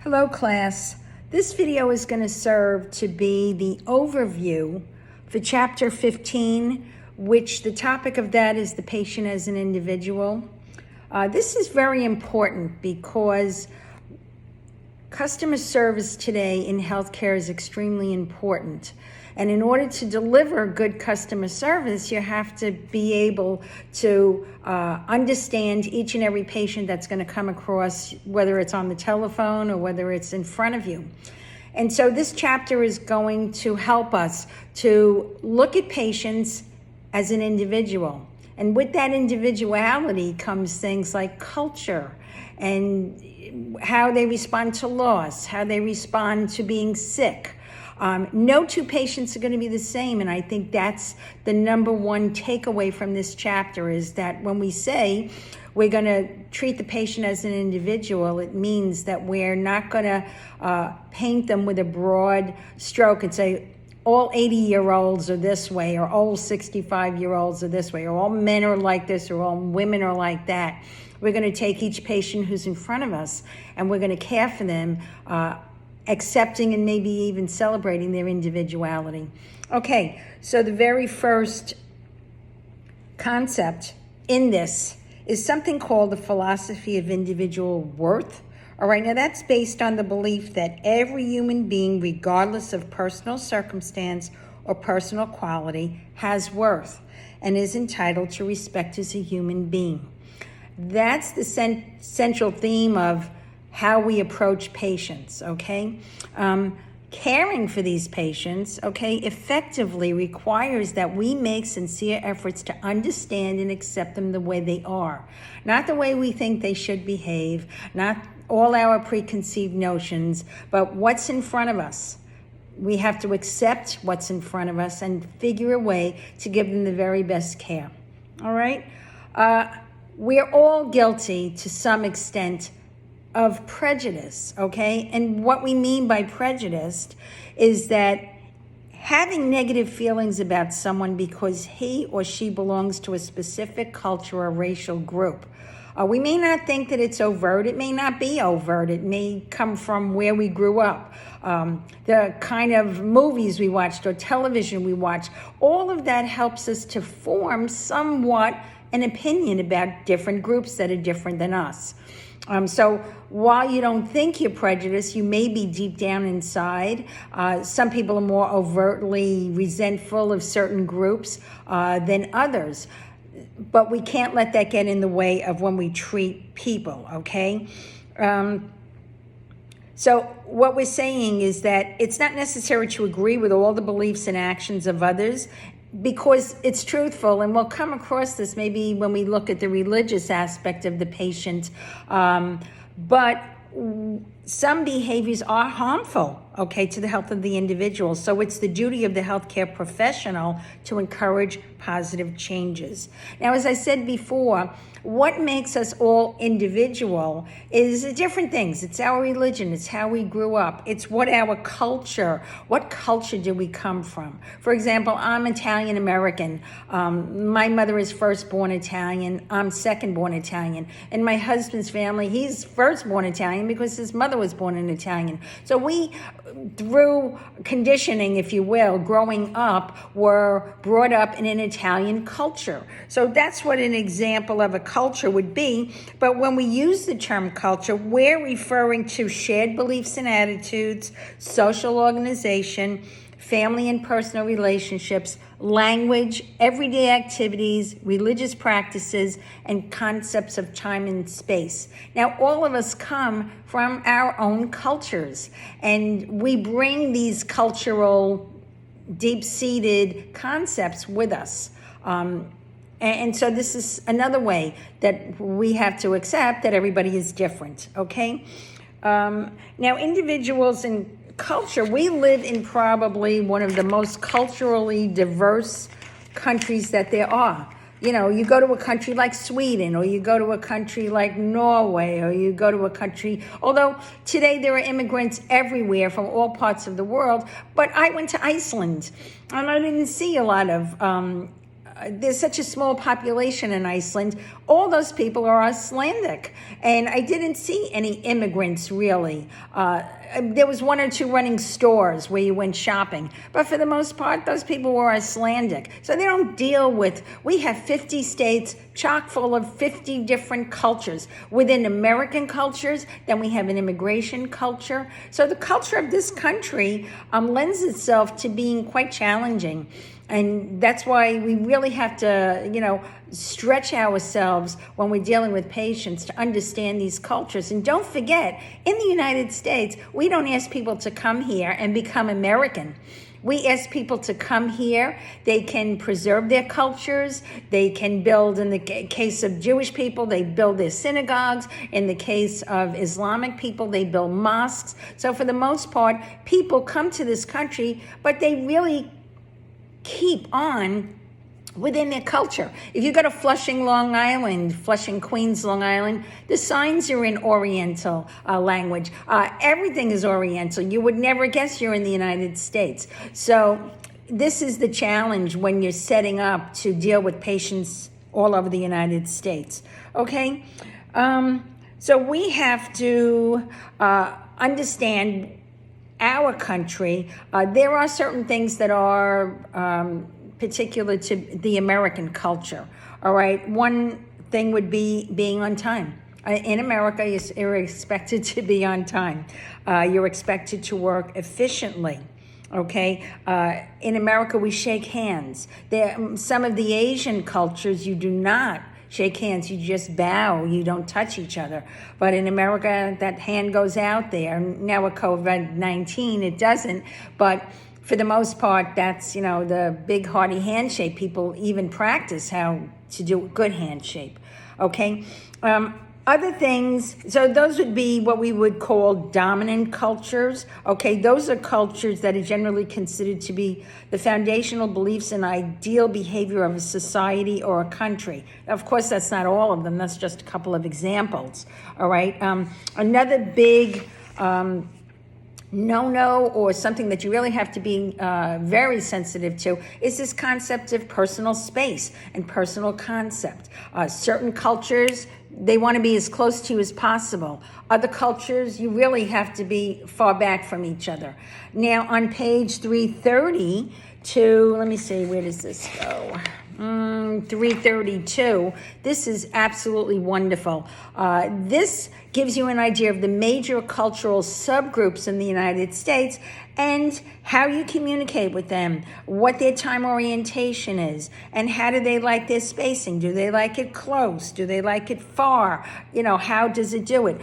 Hello class. This video is going to serve to be the overview for chapter 15, which the topic of that is the patient as an individual. This is very important because customer service today in healthcare is extremely important. And in order to deliver good customer service, you have to be able to understand each and every patient that's going to come across, whether it's on the telephone or whether it's in front of you. And so this chapter is going to help us to look at patients as an individual. And with that individuality comes things like culture and how they respond to loss, how they respond to being sick. No two patients are going to be the same, and I think that's the number one takeaway from this chapter is that when we say we're going to treat the patient as an individual, it means that we're not going to paint them with a broad stroke and say all 80-year-olds are this way, or all 65-year-olds are this way, or all men are like this, or all women are like that. We're going to take each patient who's in front of us, and we're going to care for them, accepting and maybe even celebrating their individuality. Okay, so the very first concept in this is something called the philosophy of individual worth. All right, now that's based on the belief that every human being, regardless of personal circumstance or personal quality, has worth and is entitled to respect as a human being. That's the central theme of how we approach patients, okay? Caring for these patients, okay, effectively requires that we make sincere efforts to understand and accept them the way they are. Not the way we think they should behave, not all our preconceived notions, but what's in front of us. We have to accept what's in front of us and figure a way to give them the very best care, all right? We're all guilty to some extent of prejudice, okay? And what we mean by prejudice is that having negative feelings about someone because he or she belongs to a specific culture or racial group. We may not think that it's overt. It may not be overt. It may come from where we grew up, the kind of movies we watched or television we watched. All of that helps us to form somewhat an opinion about different groups that are different than us. So while you don't think you're prejudiced, you may be deep down inside. Some people are more overtly resentful of certain groups than others. But we can't let that get in the way of when we treat people, okay? So what we're saying is that it's not necessary to agree with all the beliefs and actions of others because it's truthful, and we'll come across this maybe when we look at the religious aspect of the patient, but some behaviors are harmful, okay, to the health of the individual. So it's the duty of the healthcare professional to encourage positive changes. Now, as I said before, what makes us all individual is different things. It's our religion. It's how we grew up. It's what culture did we come from? For example, I'm Italian American. My mother is first born Italian. I'm second born Italian. And my husband's family, he's first born Italian because his mother was born an Italian. So we, through conditioning, if you will, growing up, were brought up in an Italian culture. So that's what an example of a culture would be. But when we use the term culture, we're referring to shared beliefs and attitudes, social organization, family and personal relationships, language, everyday activities, religious practices, and concepts of time and space. Now, all of us come from our own cultures, and we bring these cultural, deep-seated concepts with us. And so this is another way that we have to accept that everybody is different, okay? Now, individuals in culture, we live in probably one of the most culturally diverse countries that there are. You know, you go to a country like Sweden, or you go to a country like Norway, or you go to a country, although today there are immigrants everywhere from all parts of the world, but I went to Iceland, and I didn't see a lot of there's such a small population in Iceland. All those people are Icelandic, and I didn't see any immigrants really. There was one or two running stores where you went shopping, but for the most part, those people were Icelandic. So they don't deal with, we have 50 states chock full of 50 different cultures. Within American cultures, then we have an immigration culture. So the culture of this country lends itself to being quite challenging. And that's why we really have to, stretch ourselves when we're dealing with patients to understand these cultures. And don't forget, in the United States, we don't ask people to come here and become American. We ask people to come here. They can preserve their cultures. They can build, in the case of Jewish people, they build their synagogues. In the case of Islamic people, they build mosques. So for the most part, people come to this country, but they really keep on within their culture. If you go to Flushing, Long Island, Flushing, Queens, Long Island, the signs are in Oriental language. Everything is Oriental. You would never guess you're in the United States. So this is the challenge when you're setting up to deal with patients all over the United States. Okay? So we have to understand our country. There are certain things that are particular to the American culture, all right? One thing would be being on time. In America, you're expected to be on time. You're expected to work efficiently, okay? In America, we shake hands. Some of the Asian cultures, you do not shake hands, you just bow, you don't touch each other. But in America, that hand goes out there. Now with COVID-19, it doesn't, but for the most part, that's, the big hearty handshake. People even practice how to do a good handshake, okay? Other things, so those would be what we would call dominant cultures, okay? Those are cultures that are generally considered to be the foundational beliefs and ideal behavior of a society or a country. Of course, that's not all of them. That's just a couple of examples, all right? Another big no-no, or something that you really have to be very sensitive to, is this concept of personal space and personal concept. Certain cultures, they want to be as close to you as possible. Other cultures, you really have to be far back from each other. Now, on page 332, let me see, where does this go? 332. This is absolutely wonderful. This gives you an idea of the major cultural subgroups in the United States and how you communicate with them, what their time orientation is, and how do they like their spacing? Do they like it close? Do they like it far? How does it do it?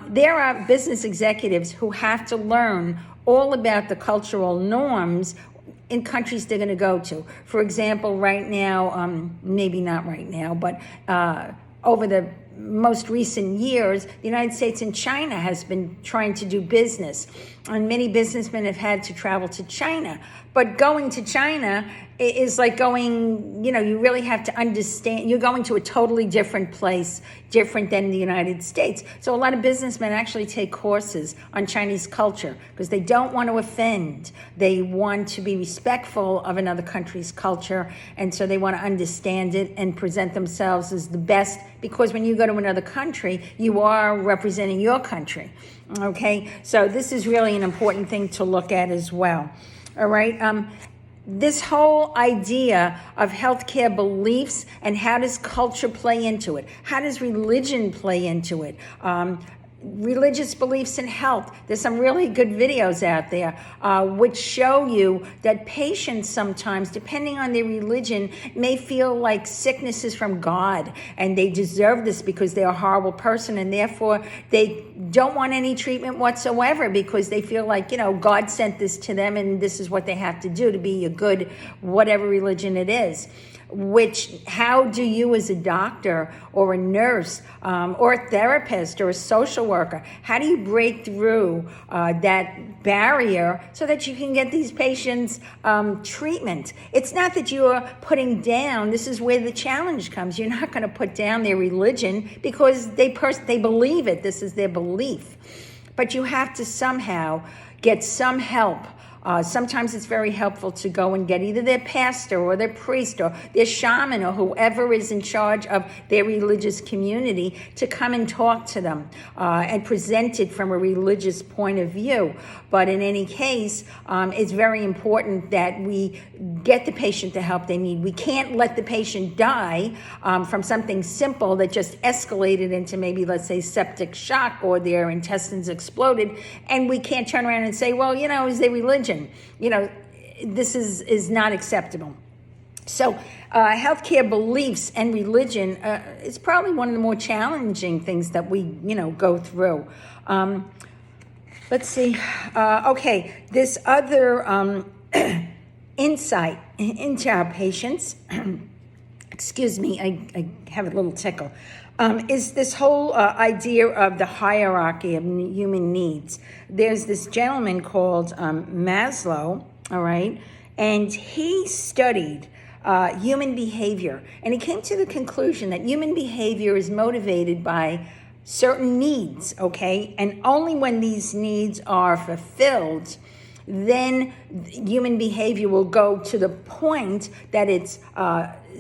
There are business executives who have to learn all about the cultural norms in countries they're going to go to. For example, right now, maybe not right now, but over the most recent years, the United States and China has been trying to do business. And many businessmen have had to travel to China. But going to China is like going, you really have to understand, you're going to a totally different place, different than the United States. So a lot of businessmen actually take courses on Chinese culture because they don't want to offend. They want to be respectful of another country's culture. And so they want to understand it and present themselves as the best, because when you go to another country, you are representing your country. Okay, so this is really an important thing to look at as well. All right. This whole idea of healthcare beliefs and how does culture play into it? How does religion play into it? Religious beliefs in health. There's some really good videos out there which show you that patients sometimes, depending on their religion, may feel like sickness is from God and they deserve this because they're a horrible person, and therefore they don't want any treatment whatsoever because they feel like, God sent this to them and this is what they have to do to be a good whatever religion it is. How do you as a doctor or a nurse or a therapist or a social worker, how do you break through that barrier so that you can get these patients treatment? It's not that you're putting down, this is where the challenge comes. You're not going to put down their religion because they believe it. This is their belief. But you have to somehow get some help Sometimes it's very helpful to go and get either their pastor or their priest or their shaman or whoever is in charge of their religious community to come and talk to them and present it from a religious point of view. But in any case, it's very important that we get the patient the help they need. We can't let the patient die from something simple that just escalated into maybe, let's say, septic shock or their intestines exploded, and we can't turn around and say, well, is their religion. This is not acceptable. So healthcare beliefs and religion is probably one of the more challenging things that we, go through. Let's see. Okay, this other insight into our patients, excuse me, I have a little tickle, is this whole idea of the hierarchy of human needs. There's this gentleman called Maslow, all right, and he studied human behavior, and he came to the conclusion that human behavior is motivated by certain needs, okay, and only when these needs are fulfilled, then human behavior will go to the point that it's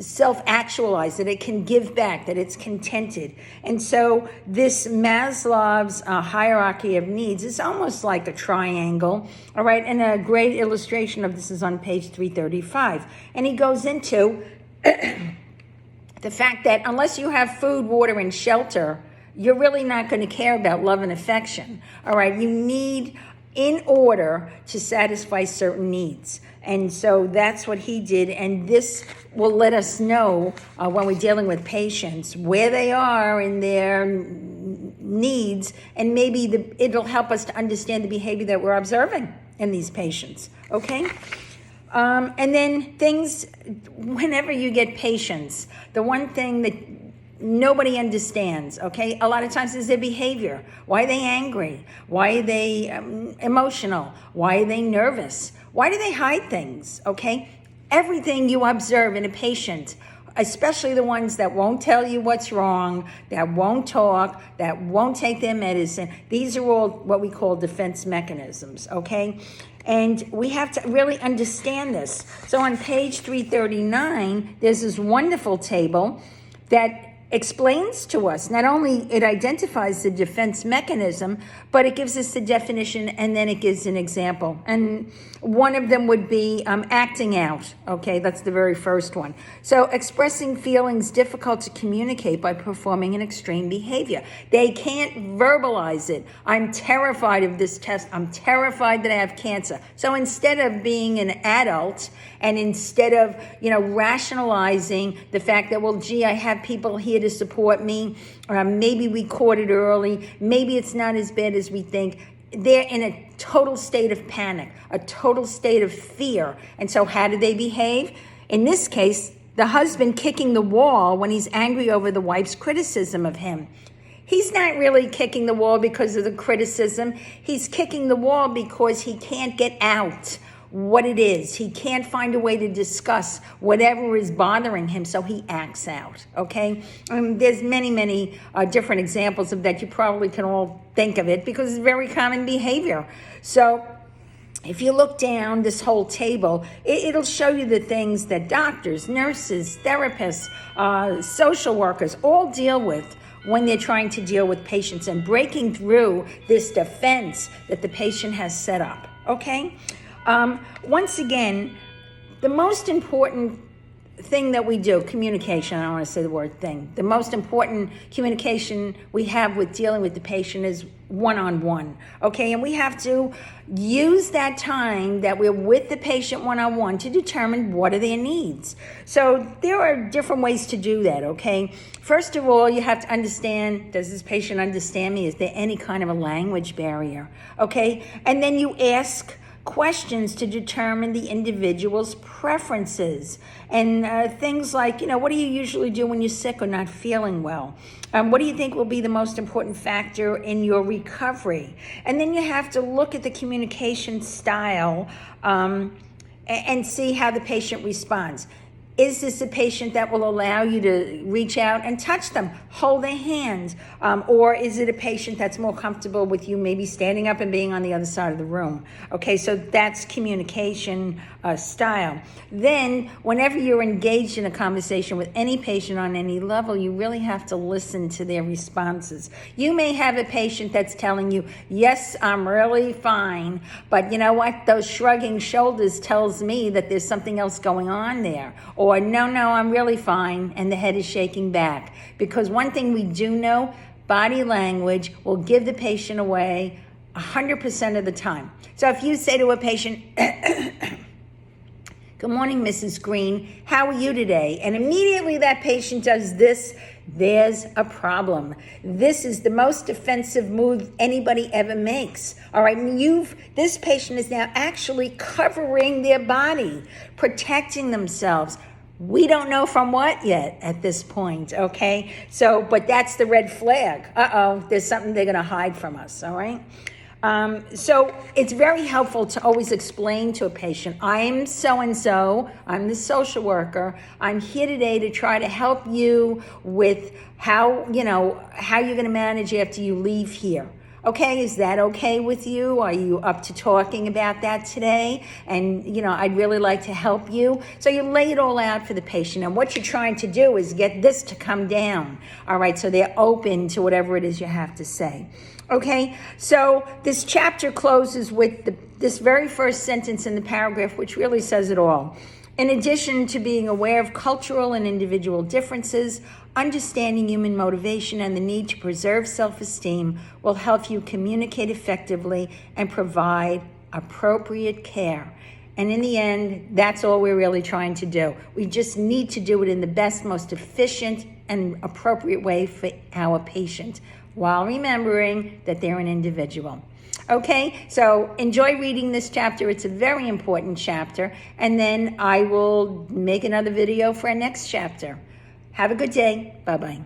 self-actualized, that it can give back, that it's contented. And so this Maslow's hierarchy of needs is almost like a triangle, all right, and a great illustration of this is on page 335. And he goes into the fact that unless you have food, water, and shelter, you're really not going to care about love and affection, all right? You need in order to satisfy certain needs. And so that's what he did, and this will let us know when we're dealing with patients where they are in their needs, and maybe it'll help us to understand the behavior that we're observing in these patients, okay? And then things, whenever you get patients, the one thing that nobody understands, okay? A lot of times is their behavior. Why are they angry? Why are they emotional? Why are they nervous? Why do they hide things, okay? Everything you observe in a patient, especially the ones that won't tell you what's wrong, that won't talk, that won't take their medicine, these are all what we call defense mechanisms, okay? And we have to really understand this. So on page 339, there's this wonderful table that explains to us, not only it identifies the defense mechanism, but it gives us the definition, and then it gives an example. And one of them would be acting out. Okay, that's the very first one. So expressing feelings difficult to communicate by performing an extreme behavior. They can't verbalize it. I'm terrified of this test. I'm terrified that I have cancer. So instead of being an adult, and instead of, rationalizing the fact that, well, gee, I have people here to support me, maybe we caught it early, maybe it's not as bad as we think, they're in a total state of panic, a total state of fear. And so how do they behave? In this case, the husband kicking the wall when he's angry over the wife's criticism of him. He's not really kicking the wall because of the criticism. He's kicking the wall because he can't get out what it is. He can't find a way to discuss whatever is bothering him, so he acts out, okay? There's many different examples of that. You probably can all think of it because it's very common behavior. So if you look down this whole table, it'll show you the things that doctors, nurses, therapists, social workers all deal with when they're trying to deal with patients and breaking through this defense that the patient has set up, okay? Once again, the most important thing that we do, communication, I don't want to say the word thing, the most important communication we have with dealing with the patient is one-on-one, okay? And we have to use that time that we're with the patient one-on-one to determine what are their needs. So there are different ways to do that, okay? First of all, you have to understand, does this patient understand me? Is there any kind of a language barrier, okay? And then you ask questions to determine the individual's preferences and things like, what do you usually do when you're sick or not feeling well? What do you think will be the most important factor in your recovery? And then you have to look at the communication style and see how the patient responds. Is this a patient that will allow you to reach out and touch them, hold their hands? Or is it a patient that's more comfortable with you maybe standing up and being on the other side of the room? Okay, so that's communication style. Then, whenever you're engaged in a conversation with any patient on any level, you really have to listen to their responses. You may have a patient that's telling you, yes, I'm really fine, but you know what? Those shrugging shoulders tells me that there's something else going on there. Or no, I'm really fine, and the head is shaking back. Because one thing we do know, body language will give the patient away 100% of the time. So if you say to a patient, good morning, Mrs. Green, how are you today? And immediately that patient does this, there's a problem. This is the most offensive move anybody ever makes. All right, this patient is now actually covering their body, protecting themselves. We don't know from what yet at this point, okay? So, but that's the red flag. There's something they're gonna hide from us, all right? So it's very helpful to always explain to a patient, I'm so-and-so, I'm the social worker, I'm here today to try to help you with how you're gonna manage after you leave here. Okay, is that okay with you? Are you up to talking about that today? And, I'd really like to help you. So you lay it all out for the patient. And what you're trying to do is get this to come down. All right, so they're open to whatever it is you have to say. Okay, so this chapter closes with this very first sentence in the paragraph, which really says it all. In addition to being aware of cultural and individual differences, understanding human motivation and the need to preserve self-esteem will help you communicate effectively and provide appropriate care. And in the end, that's all we're really trying to do. We just need to do it in the best, most efficient and appropriate way for our patient, while remembering that they're an individual. Okay, so enjoy reading this chapter. It's a very important chapter. And then I will make another video for our next chapter. Have a good day. Bye-bye.